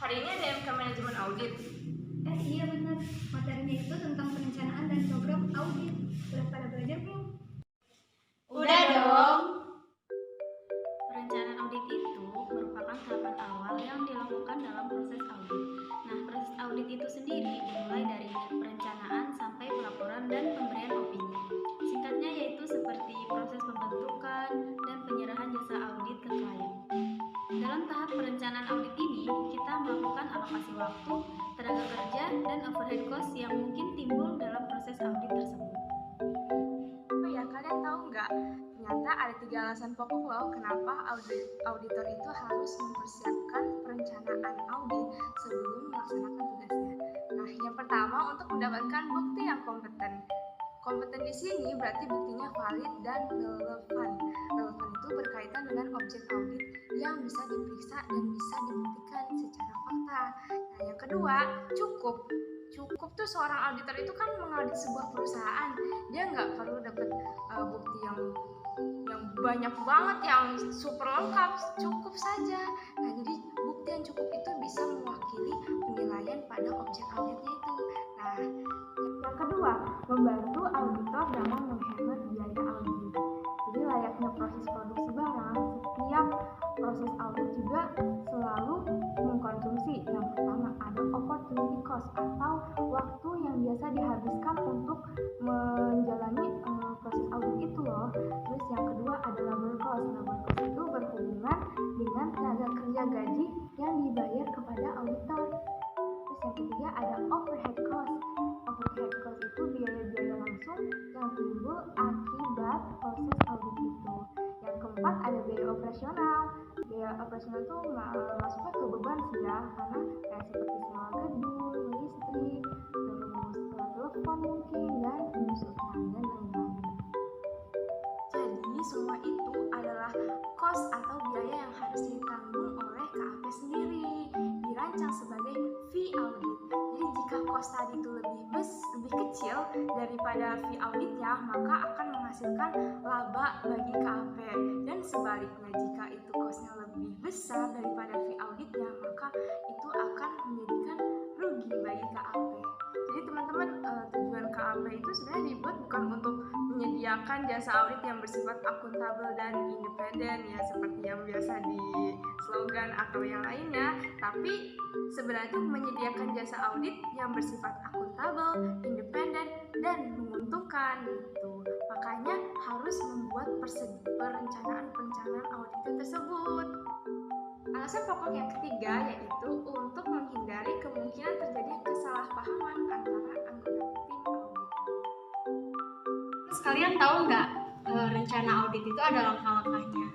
Hari ini ada MK Manajemen Audit. Iya benar, materinya itu tentang perencanaan dan program audit. Udah pada belajar belum? Udah dong. Perencanaan audit itu merupakan tahapan awal yang dilakukan dalam proses audit. Nah, proses audit itu sendiri dimulai dari perencanaan sampai pelaporan dan pemberian opini. Singkatnya yaitu seperti proses pembentukan dan penyerahan jasa audit ke klien. Dalam tahap perencanaan audit ini, kita melakukan alokasi waktu, tenaga kerja, dan overhead cost yang mungkin timbul dalam proses audit tersebut. Oh ya, kalian tahu nggak? Ternyata ada 3 alasan pokok loh kenapa auditor itu harus mempersiapkan perencanaan audit sebelum melaksanakan tugasnya. Nah, yang pertama untuk mendapatkan bukti yang kompeten. Kompeten di sini berarti buktinya valid dan relevan. Relevan itu berkaitan dengan objek audit yang bisa diperiksa dan bisa dibuktikan secara fakta. Nah, yang kedua, cukup tuh seorang auditor itu kan mengaudit sebuah perusahaan, dia nggak perlu dapat bukti yang banyak banget, yang super lengkap, cukup saja. Nah, jadi bukti yang cukup itu bisa mewakili penilaian pada objek auditnya itu. Nah, yang kedua, membantu auditor dalam menghemat biaya audit. Jadi layaknya proses produksi barang, setiap proses audit juga selalu mengkonsumsi. Yang pertama ada opportunity cost atau waktu yang biasa dihabiskan untuk menjalani proses audit itu loh. Terus yang kedua ada labor cost. Labor cost itu berhubungan dengan tenaga kerja gaji yang dibayar kepada auditor. Terus yang ketiga ada overhead cost. Overhead cost itu biaya-biaya langsung yang timbul akibat proses audit itu. Yang keempat ada biaya operasional. Biaya operasional itu masuknya ke beban sih ya, karena kayak seperti sewa gedung, listrik, terus telepon mungkin, dan pengusutan dan lain-lain. Jadi semua itu adalah cost atau biaya yang harus ditanggung oleh KAP sendiri, dirancang sebagai fee audit. Jadi jika cost tadi itu lebih kecil daripada fee auditnya, maka akan menghasilkan laba bagi KAP. Dan sebaliknya, jika itu costnya lebih besar daripada fee auditnya, maka itu akan menjadikan rugi bagi KAP. Jadi teman-teman, tujuan KAP itu sebenarnya dibuat bukan untuk menyediakan jasa audit yang bersifat akuntabel dan independen ya, seperti yang biasa di slogan atau yang lainnya, tapi sebenarnya itu menyediakan jasa audit yang bersifat akuntabel, independen, dan menguntungkan gitu. Makanya harus membuat perencanaan audit tersebut. Alasan pokok yang ketiga yaitu untuk menghindari kemungkinan terjadinya kesalahpahaman antara anggota tim audit. Terus kalian tahu nggak rencana audit itu ada langkah-langkahnya?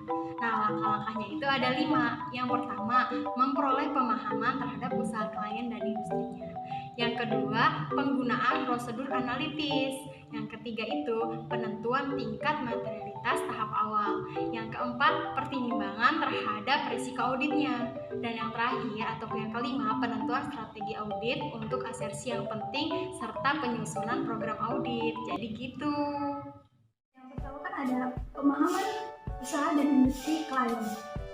Nah, langkah-langkahnya itu ada 5. Yang pertama, memperoleh pemahaman terhadap usaha klien dan industrinya. Yang kedua, penggunaan prosedur analitis. Yang ketiga itu penentuan tingkat materialitas tahap awal. Yang keempat, pertimbangan terhadap risiko auditnya. Dan yang terakhir atau yang kelima, penentuan strategi audit untuk asersi yang penting serta penyusunan program audit. Jadi gitu. Yang pertama kan ada pemahaman usaha dan industri klien.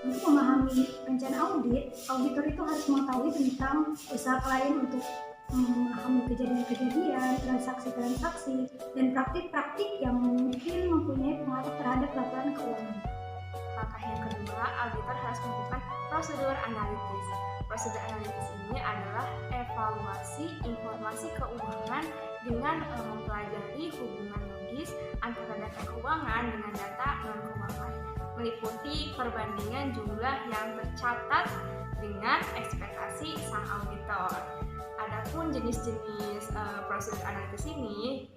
Untuk memahami rencana audit, auditor itu harus mengetahui tentang usaha klien untuk memahami kejadian-kejadian, transaksi-transaksi, dan praktik-praktik yang mungkin mempunyai pengaruh terhadap laporan keuangan. Langkah yang kedua, auditor harus melakukan prosedur analitis. Prosedur analitis ini adalah evaluasi informasi keuangan dengan mempelajari hubungan logis antara data keuangan dengan data non-keuangan, meliputi perbandingan jumlah yang tercatat dengan ekspektasi sang auditor. Adapun jenis-jenis prosedur analitis ini,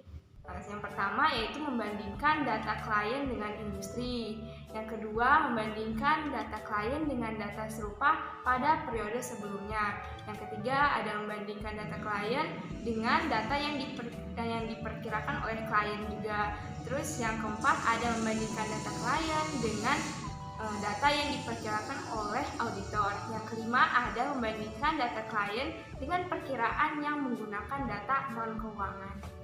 yang pertama yaitu membandingkan data klien dengan industri. Yang kedua, membandingkan data klien dengan data serupa pada periode sebelumnya. Yang ketiga, ada membandingkan data klien dengan data yang diperkirakan oleh klien juga. Terus yang keempat, ada membandingkan data klien dengan data yang diperkirakan oleh auditor. Yang kelima, ada membandingkan data klien dengan perkiraan yang menggunakan data non-keuangan.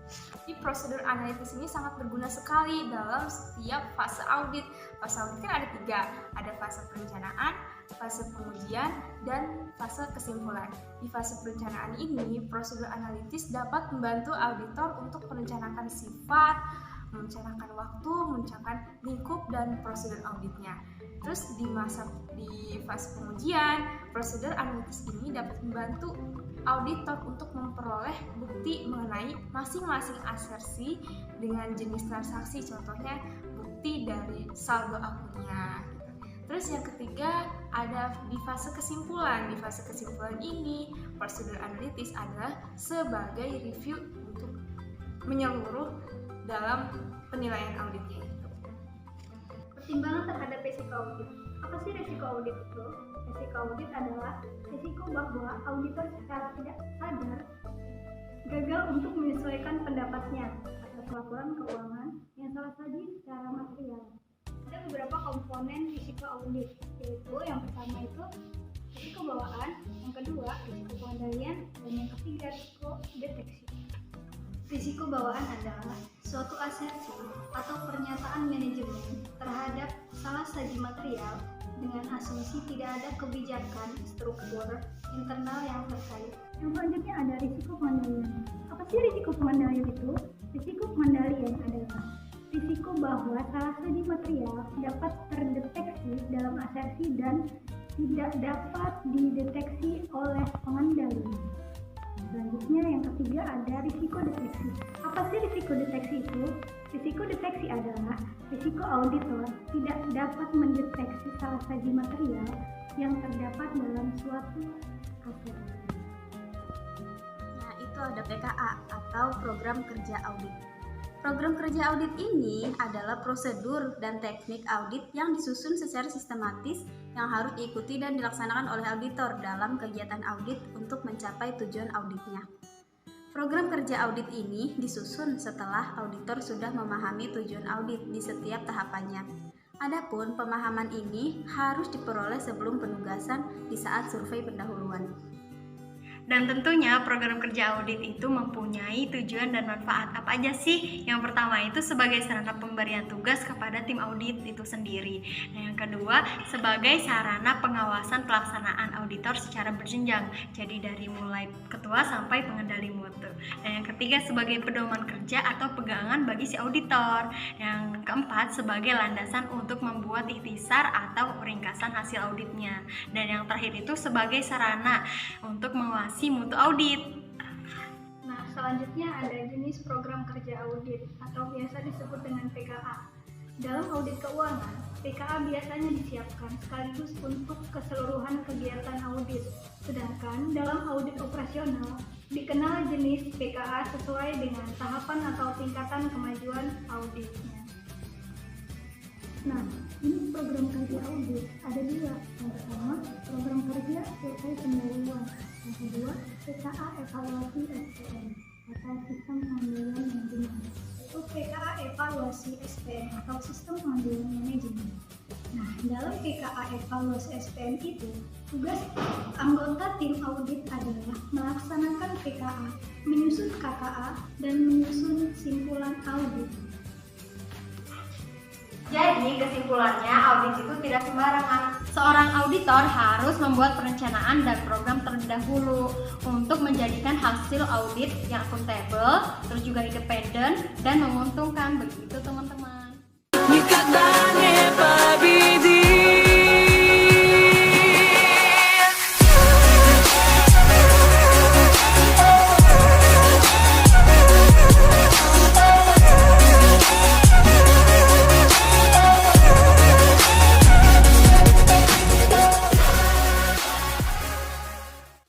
Jadi prosedur analitis ini sangat berguna sekali dalam setiap fase audit. Fase audit kan ada 3, ada fase perencanaan, fase pengujian, dan fase kesimpulan. Di fase perencanaan ini, prosedur analitis dapat membantu auditor untuk merencanakan sifat, merencanakan waktu, merencanakan lingkup dan prosedur auditnya. Terus di fase pengujian, prosedur analitis ini dapat membantu auditor untuk memperoleh bukti mengenai masing-masing asersi dengan jenis transaksi, contohnya bukti dari saldo akunnya. Terus yang ketiga ada di fase kesimpulan. Di fase kesimpulan ini, prosedur analitis adalah sebagai review untuk menyeluruh dalam penilaian auditnya itu. Pertimbangan terhadap risiko audit. Apa sih risiko audit itu? Risiko audit adalah risiko bahwa auditor secara tidak sadar gagal untuk menyesuaikan pendapatnya atas laporan keuangan yang salah saji secara material. Ada beberapa komponen risiko audit, yaitu yang pertama itu risiko bawaan, yang kedua risiko pengendalian, dan yang ketiga risiko deteksi. Risiko bawaan adalah suatu asersi atau pernyataan manajemen terhadap salah saji material dengan asumsi tidak ada kebijakan struktur internal yang terkait. Yang selanjutnya ada risiko pengendalian. Apa sih risiko pengendalian itu? Risiko pengendalian adalah risiko bahwa salah saji material dapat terdeteksi dalam asersi dan tidak dapat dideteksi oleh pengendali. Selanjutnya yang ketiga ada risiko deteksi. Apa sih risiko deteksi itu? Risiko deteksi adalah risiko auditor tidak dapat mendeteksi salah saji material yang terdapat dalam suatu aset. Nah, itu ada PKA atau program kerja audit. Program kerja audit ini adalah prosedur dan teknik audit yang disusun secara sistematis yang harus diikuti dan dilaksanakan oleh auditor dalam kegiatan audit untuk mencapai tujuan auditnya. Program kerja audit ini disusun setelah auditor sudah memahami tujuan audit di setiap tahapannya. Adapun pemahaman ini harus diperoleh sebelum penugasan di saat survei pendahuluan. Dan tentunya program kerja audit itu mempunyai tujuan dan manfaat apa aja sih? Yang pertama itu sebagai sarana pemberian tugas kepada tim audit itu sendiri. Nah, yang kedua sebagai sarana pengawasan pelaksanaan auditor secara berjenjang. Jadi dari mulai ketua sampai pengendali mutu. Dan yang ketiga sebagai pedoman kerja atau pegangan bagi si auditor. Yang keempat sebagai landasan untuk membuat ikhtisar atau ringkasan hasil auditnya. Dan yang terakhir itu sebagai sarana untuk mengawasi mutu audit. Nah, selanjutnya ada jenis program kerja audit atau biasa disebut dengan PKA. Dalam audit keuangan, PKA biasanya disiapkan sekaligus untuk keseluruhan kegiatan audit. Sedangkan dalam audit operasional, dikenal jenis PKA sesuai dengan tahapan atau tingkatan kemajuan auditnya. Nah, ini program kerja audit ada dua. Yang pertama, program kerja survei pendahuluan. Yang kedua, PKA evaluasi SPM atau sistem pengendalian manajemen. Itu PKA evaluasi SPM atau sistem pengendalian manajemen. Nah, dalam PKA evaluasi SPM itu, tugas anggota tim audit adalah melaksanakan PKA, menyusun KKA, dan menyusun simpulan audit. Jadi kesimpulannya audit itu tidak sembarangan. Seorang auditor harus membuat perencanaan dan program terlebih dahulu untuk menjadikan hasil audit yang akuntabel, terus juga independen dan menguntungkan. Begitu teman-teman.